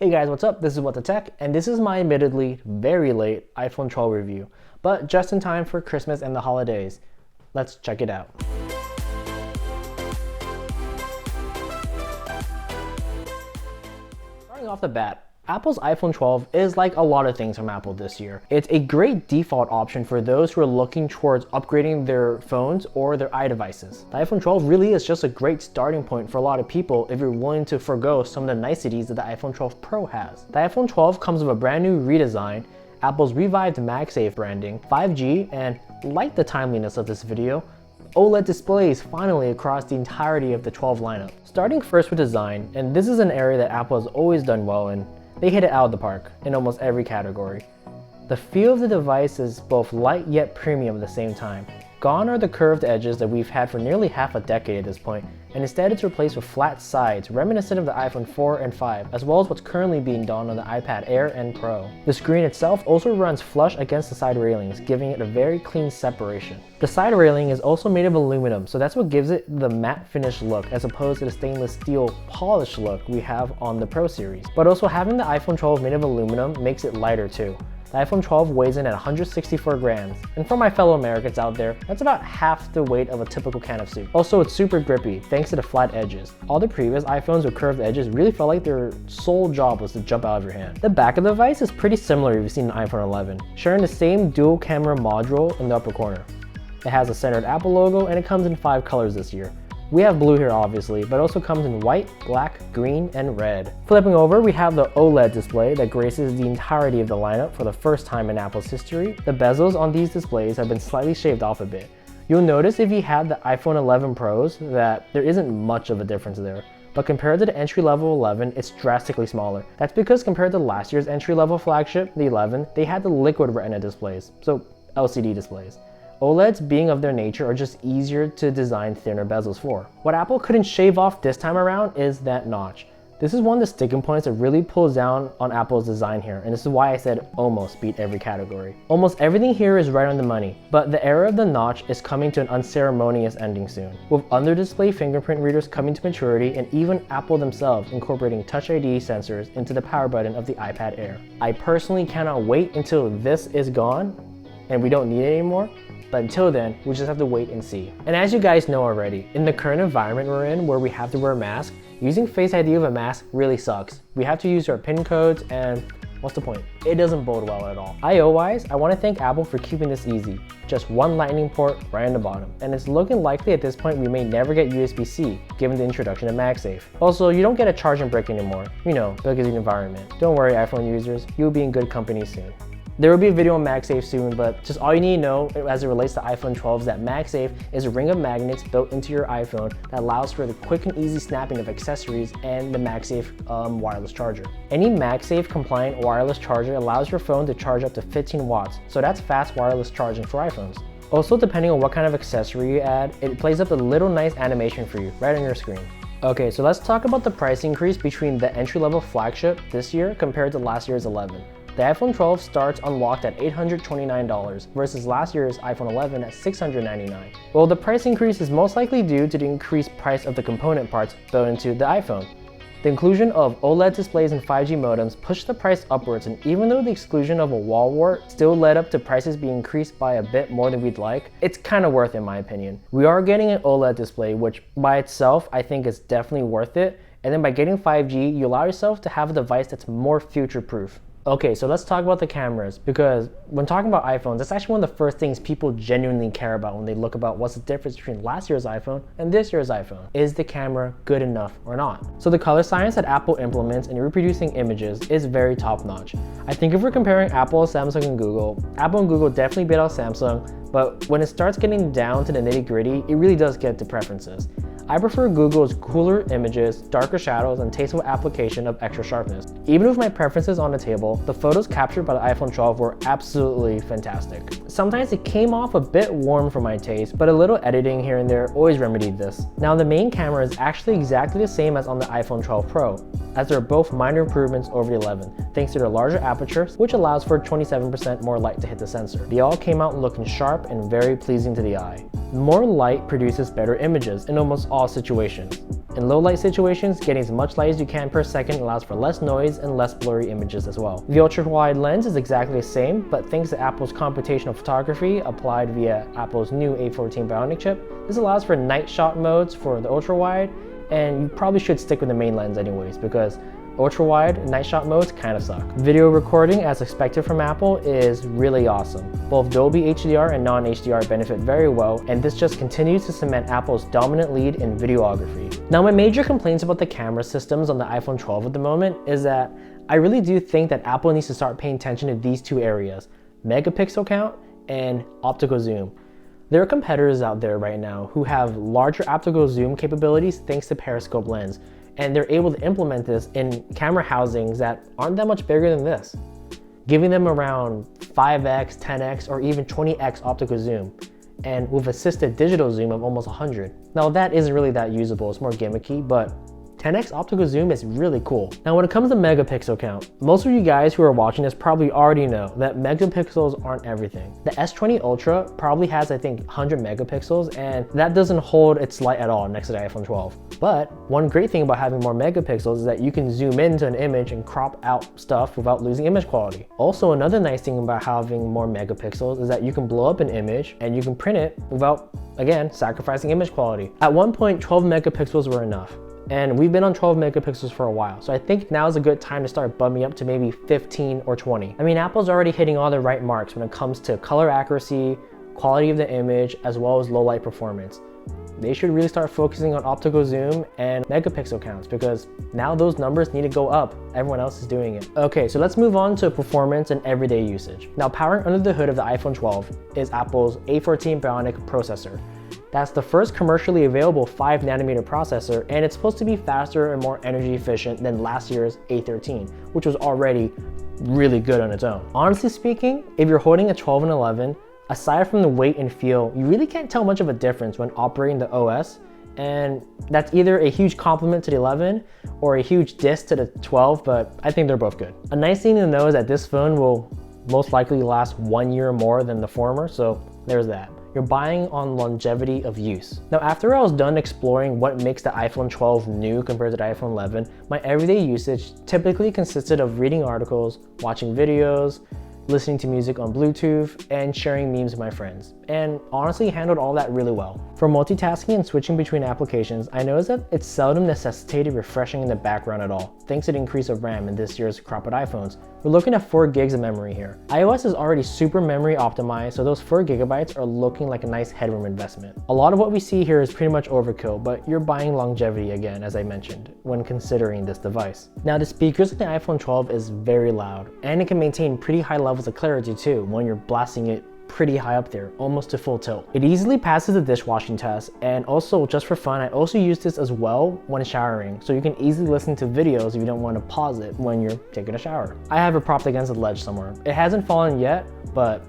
Hey guys, what's up? This is What the Tech, and this is my admittedly very late iPhone 12 review, but just in time for Christmas and the holidays. Let's check it out. Starting off the bat, Apple's iPhone 12 is like a lot of things from Apple this year. It's a great default option for those who are looking towards upgrading their phones or their iDevices. The iPhone 12 really is just a great starting point for a lot of people if you're willing to forgo some of the niceties that the iPhone 12 Pro has. The iPhone 12 comes with a brand new redesign, Apple's revived MagSafe branding, 5G, and like the timeliness of this video, OLED displays finally across the entirety of the 12 lineup. Starting first with design, and this is an area that Apple has always done well in, they hit it out of the park in almost every category. The feel of the device is both light yet premium at the same time. Gone are the curved edges that we've had for nearly half a decade at this point, and instead it's replaced with flat sides reminiscent of the iPhone 4 and 5, as well as what's currently being done on the iPad Air and Pro. The screen itself also runs flush against the side railings, giving it a very clean separation. The side railing is also made of aluminum, so that's what gives it the matte finish look as opposed to the stainless steel polished look we have on the Pro series. But also having the iPhone 12 made of aluminum makes it lighter too. The iPhone 12 weighs in at 164 grams, and for my fellow Americans out there, that's about half the weight of a typical can of soup. Also, it's super grippy thanks to the flat edges. All the previous iPhones with curved edges really felt like their sole job was to jump out of your hand. The back of the device is pretty similar if you've seen an iPhone 11, sharing the same dual camera module in the upper corner. It has a centered Apple logo and it comes in 5 colors this year. We have blue here obviously, but also comes in white, black, green, and red. Flipping over, we have the OLED display that graces the entirety of the lineup for the first time in Apple's history. The bezels on these displays have been slightly shaved off a bit. You'll notice if you have the iPhone 11 Pros that there isn't much of a difference there. But compared to the entry-level 11, it's drastically smaller. That's because compared to last year's entry-level flagship, the 11, they had the liquid retina displays, so LCD displays. OLEDs, being of their nature, are just easier to design thinner bezels for. What Apple couldn't shave off this time around is that notch. This is one of the sticking points that really pulls down on Apple's design here, and this is why I said almost beat every category. Almost everything here is right on the money, but the era of the notch is coming to an unceremonious ending soon, with under-display fingerprint readers coming to maturity and even Apple themselves incorporating Touch ID sensors into the power button of the iPad Air. I personally cannot wait until this is gone and we don't need it anymore. But until then, we just have to wait and see. And as you guys know already, in the current environment we're in where we have to wear a mask, using Face ID with a mask really sucks. We have to use our PIN codes and what's the point? It doesn't bode well at all. I.O.-wise, I want to thank Apple for keeping this easy. Just one lightning port right on the bottom. And it's looking likely at this point we may never get USB-C, given the introduction of MagSafe. Also, you don't get a charging brick anymore, because of the environment. Don't worry iPhone users, you'll be in good company soon. There will be a video on MagSafe soon, but just all you need to know as it relates to iPhone 12 is that MagSafe is a ring of magnets built into your iPhone that allows for the quick and easy snapping of accessories and the MagSafe wireless charger. Any MagSafe compliant wireless charger allows your phone to charge up to 15 watts, so that's fast wireless charging for iPhones. Also, depending on what kind of accessory you add, it plays up a little nice animation for you right on your screen. Okay, so let's talk about the price increase between the entry-level flagship this year compared to last year's 11. The iPhone 12 starts unlocked at $829 versus last year's iPhone 11 at $699. Well, the price increase is most likely due to the increased price of the component parts built into the iPhone. The inclusion of OLED displays and 5G modems pushed the price upwards, and even though the exclusion of a wall wart still led up to prices being increased by a bit more than we'd like, it's kind of worth it in my opinion. We are getting an OLED display, which by itself I think is definitely worth it, and then by getting 5G, you allow yourself to have a device that's more future-proof. Okay, so let's talk about the cameras, because when talking about iPhones, that's actually one of the first things people genuinely care about when they look about what's the difference between last year's iPhone and this year's iPhone. Is the camera good enough or not? So the color science that Apple implements in reproducing images is very top-notch. I think if we're comparing Apple, Samsung, and Google, Apple and Google definitely beat out Samsung, but when it starts getting down to the nitty-gritty, it really does get to preferences. I prefer Google's cooler images, darker shadows, and tasteful application of extra sharpness. Even with my preferences on the table, the photos captured by the iPhone 12 were absolutely fantastic. Sometimes it came off a bit warm for my taste, but a little editing here and there always remedied this. Now the main camera is actually exactly the same as on the iPhone 12 Pro, as they're both minor improvements over the 11, thanks to their larger aperture, which allows for 27% more light to hit the sensor. They all came out looking sharp and very pleasing to the eye. More light produces better images in almost all all situations. In low light situations, getting as much light as you can per second allows for less noise and less blurry images as well. The ultra-wide lens is exactly the same, but thanks to Apple's computational photography applied via Apple's new A14 Bionic chip, this allows for night shot modes for the ultra-wide, and you probably should stick with the main lens anyways, because ultra-wide night shot modes kind of suck. Video recording, as expected from Apple, is really awesome. Both Dolby HDR and non-HDR benefit very well, and this just continues to cement Apple's dominant lead in videography. Now, my major complaints about the camera systems on the iPhone 12 at the moment is that I really do think that Apple needs to start paying attention to these two areas, megapixel count and optical zoom. There are competitors out there right now who have larger optical zoom capabilities thanks to periscope lens, and they're able to implement this in camera housings that aren't that much bigger than this, giving them around 5x, 10x, or even 20x optical zoom, and with assisted digital zoom of almost 100. Now that isn't really that usable, it's more gimmicky, but 10x optical zoom is really cool. Now when it comes to megapixel count, most of you guys who are watching this probably already know that megapixels aren't everything. The S20 Ultra probably has, I think, 100 megapixels, and that doesn't hold its light at all next to the iPhone 12. But one great thing about having more megapixels is that you can zoom into an image and crop out stuff without losing image quality. Also, another nice thing about having more megapixels is that you can blow up an image and you can print it without, again, sacrificing image quality. At one point, 12 megapixels were enough, and we've been on 12 megapixels for a while, so I think now is a good time to start bumping up to maybe 15 or 20. I mean, Apple's already hitting all the right marks when it comes to color accuracy, quality of the image, as well as low light performance. They should really start focusing on optical zoom and megapixel counts, because now those numbers need to go up. Everyone else is doing it. Okay, so let's move on to performance and everyday usage. Now, powering under the hood of the iPhone 12 is Apple's A14 Bionic processor. That's the first commercially available 5nm processor, and it's supposed to be faster and more energy efficient than last year's A13, which was already really good on its own. Honestly speaking, if you're holding a 12 and 11, aside from the weight and feel, you really can't tell much of a difference when operating the OS, and that's either a huge compliment to the 11 or a huge diss to the 12, but I think they're both good. A nice thing to know is that this phone will most likely last 1 year more than the former, so there's that. You're buying on longevity of use. Now, after I was done exploring what makes the iPhone 12 new compared to the iPhone 11, my everyday usage typically consisted of reading articles, watching videos, listening to music on Bluetooth, and sharing memes with my friends, and honestly handled all that really well. For multitasking and switching between applications, I noticed that it seldom necessitated refreshing in the background at all, thanks to the increase of RAM in this year's cropped iPhones. We're looking at 4 gigs of memory here. iOS is already super memory optimized, so those 4 gigabytes are looking like a nice headroom investment. A lot of what we see here is pretty much overkill, but you're buying longevity again, as I mentioned, when considering this device. Now, the speakers in the iPhone 12 is very loud, and it can maintain pretty high levels of clarity too when you're blasting it pretty high up there, almost to full tilt. It easily passes the dishwashing test, and also just for fun, I also use this as well when showering, so you can easily listen to videos if you don't want to pause it when you're taking a shower. I have it propped against a ledge somewhere. It hasn't fallen yet, but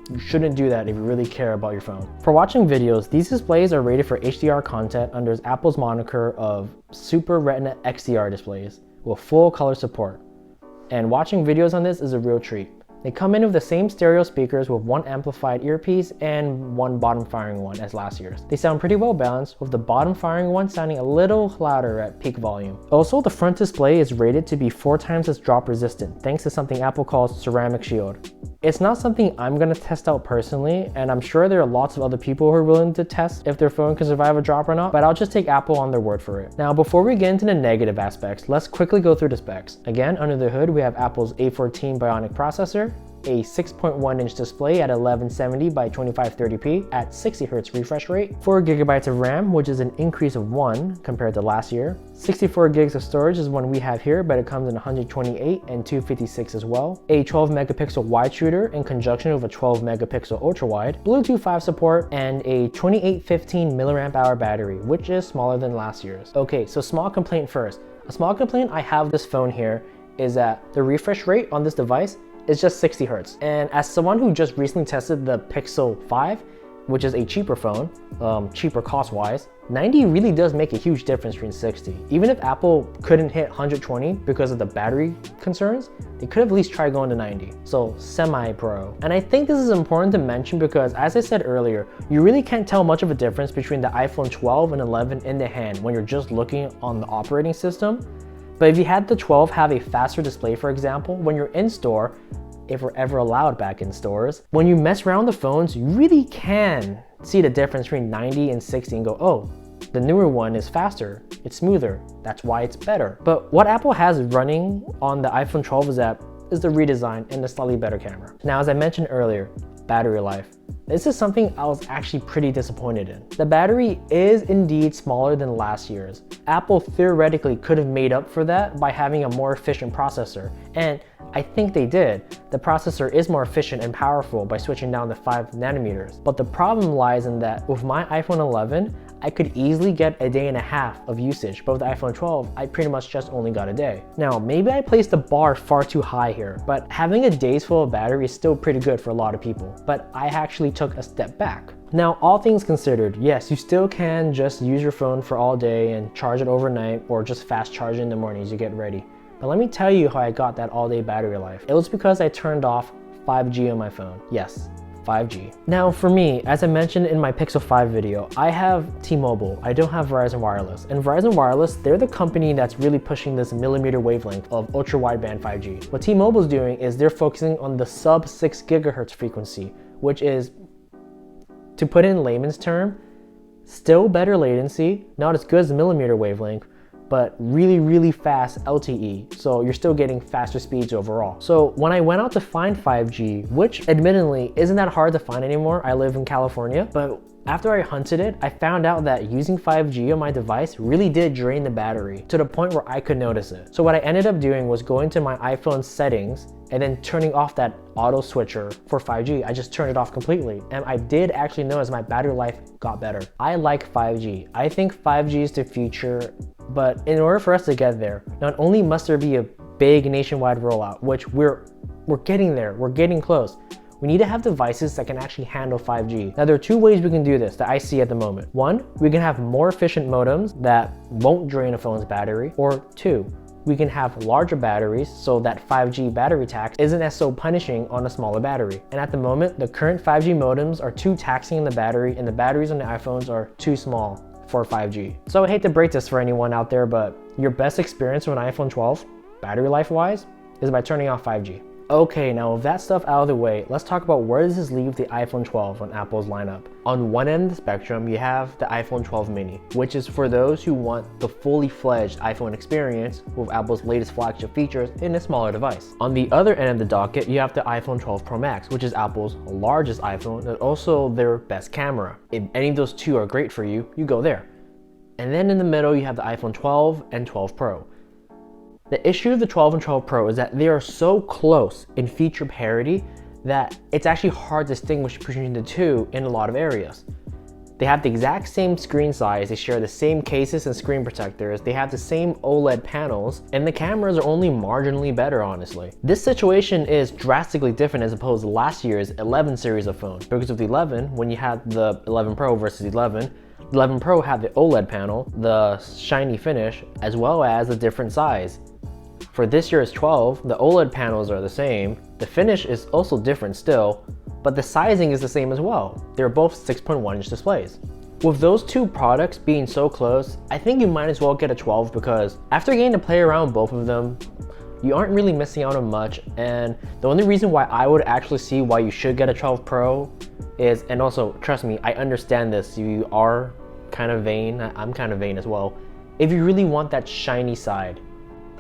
you shouldn't do that if you really care about your phone. For watching videos, these displays are rated for HDR content under Apple's moniker of Super Retina XDR displays with full color support. And watching videos on this is a real treat. They come in with the same stereo speakers with 1 amplified earpiece and 1 bottom firing one as last year's. They sound pretty well balanced, with the bottom firing one sounding a little louder at peak volume. Also, the front display is rated to be 4 times as drop resistant, thanks to something Apple calls ceramic shield. It's not something I'm gonna test out personally, and I'm sure there are lots of other people who are willing to test if their phone can survive a drop or not, but I'll just take Apple on their word for it. Now, before we get into the negative aspects, let's quickly go through the specs. Again, under the hood, we have Apple's A14 Bionic processor, a 6.1-inch display at 1170 by 2530p at 60Hz refresh rate, 4 gigabytes of RAM, which is an increase of 1 compared to last year. 64 gigs of storage is one we have here, but it comes in 128 and 256 as well. A 12 megapixel wide shooter in conjunction with a 12 megapixel ultra wide, Bluetooth 5 support, and a 2815 mAh battery, which is smaller than last year's. Okay, so small complaint first. A small complaint I have with this phone here is that the refresh rate on this device is just 60 Hz. And as someone who just recently tested the Pixel 5, which is a cheaper phone, cheaper cost-wise, 90 really does make a huge difference between 60. Even if Apple couldn't hit 120 because of the battery concerns, they could have at least tried going to 90. So semi-pro. And I think this is important to mention because, as I said earlier, you really can't tell much of a difference between the iPhone 12 and 11 in the hand when you're just looking on the operating system. But if you had the 12 have a faster display, for example, when you're in store, if we're ever allowed back in stores, when you mess around the phones, you really can see the difference between 90 and 60 and go, oh, the newer one is faster, it's smoother, that's why it's better. But what Apple has running on the iPhone 12 is the redesign and the slightly better camera. Now, as I mentioned earlier, battery life. This is something I was actually pretty disappointed in. The battery is indeed smaller than last year's. Apple theoretically could have made up for that by having a more efficient processor, and I think they did. The processor is more efficient and powerful by switching down to 5 nanometers. But the problem lies in that with my iPhone 11, I could easily get a day and a half of usage, but with the iPhone 12, I pretty much just only got a day. Now, maybe I placed the bar far too high here, but having a day's full of battery is still pretty good for a lot of people. But I actually took a step back. Now, all things considered, yes, you still can just use your phone for all day and charge it overnight or just fast charge it in the morning as you get ready. But let me tell you how I got that all-day battery life. It was because I turned off 5G on my phone. Yes, 5G. Now for me, as I mentioned in my Pixel 5 video, I have T-Mobile. I don't have Verizon Wireless. And Verizon Wireless, they're the company that's really pushing this millimeter wavelength of ultra wideband 5G. What T-Mobile's doing is they're focusing on the sub 6 gigahertz frequency, which is, to put it in layman's term, still better latency, not as good as the millimeter wavelength, but really, really fast LTE. So you're still getting faster speeds overall. So when I went out to find 5G, which admittedly isn't that hard to find anymore, I live in California, but after I hunted it, I found out that using 5G on my device really did drain the battery to the point where I could notice it. So what I ended up doing was going to my iPhone settings and then turning off that auto switcher for 5G. I just turned it off completely. And I did actually notice my battery life got better. I like 5G. I think 5G is the future, but in order for us to get there, not only must there be a big nationwide rollout, which we're getting there, we're getting close. We need to have devices that can actually handle 5G. Now, there are two ways we can do this that I see at the moment. One, we can have more efficient modems that won't drain a phone's battery. Or two, we can have larger batteries so that 5G battery tax isn't as so punishing on a smaller battery. And at the moment, the current 5G modems are too taxing on the battery and the batteries on the iPhones are too small for 5G. So I hate to break this for anyone out there, but your best experience with an iPhone 12, battery life wise, is by turning off 5G. Okay, now with that stuff out of the way, let's talk about where does this leave the iPhone 12 on Apple's lineup. On one end of the spectrum, you have the iPhone 12 mini, which is for those who want the fully fledged iPhone experience with Apple's latest flagship features in a smaller device. On the other end of the docket, you have the iPhone 12 Pro Max, which is Apple's largest iPhone and also their best camera. If any of those two are great for you, you go there. And then in the middle, you have the iPhone 12 and 12 Pro. The issue of the 12 and 12 Pro is that they are so close in feature parity that it's actually hard to distinguish between the two in a lot of areas. They have the exact same screen size, they share the same cases and screen protectors, they have the same OLED panels, and the cameras are only marginally better, honestly. This situation is drastically different as opposed to last year's 11 series of phones, because with the 11, when you had the 11 Pro versus 11, 11 Pro had the OLED panel, the shiny finish, as well as a different size. For this year's 12, the OLED panels are the same, the finish is also different still, but the sizing is the same as well. They're both 6.1-inch displays. With those two products being so close, I think you might as well get a 12 because after getting to play around both of them, you aren't really missing out on much, and the only reason why I would actually see why you should get a 12 Pro is, and also, trust me, I understand this, you are kind of vain, I'm kind of vain as well. If you really want that shiny side,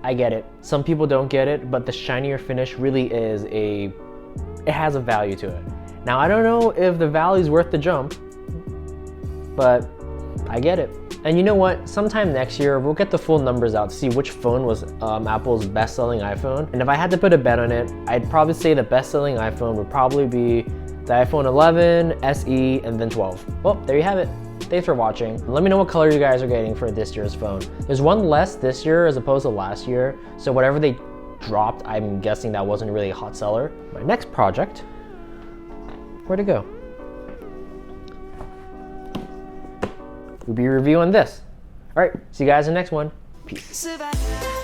I get it. Some people don't get it, but the shinier finish really is it has a value to it. Now, I don't know if the value is worth the jump, but I get it. And you know what? Sometime next year, we'll get the full numbers out to see which phone was Apple's best-selling iPhone. And if I had to put a bet on it, I'd probably say the best-selling iPhone would probably be the iPhone 11, SE, and then 12. Well, there you have it. Thanks for watching. Let me know what color you guys are getting for this year's phone. There's one less this year as opposed to last year, so whatever they dropped, I'm guessing that wasn't really a hot seller. My next project, where'd it go? we'll be reviewing this. All right, see you guys in the next one. Peace. Survive.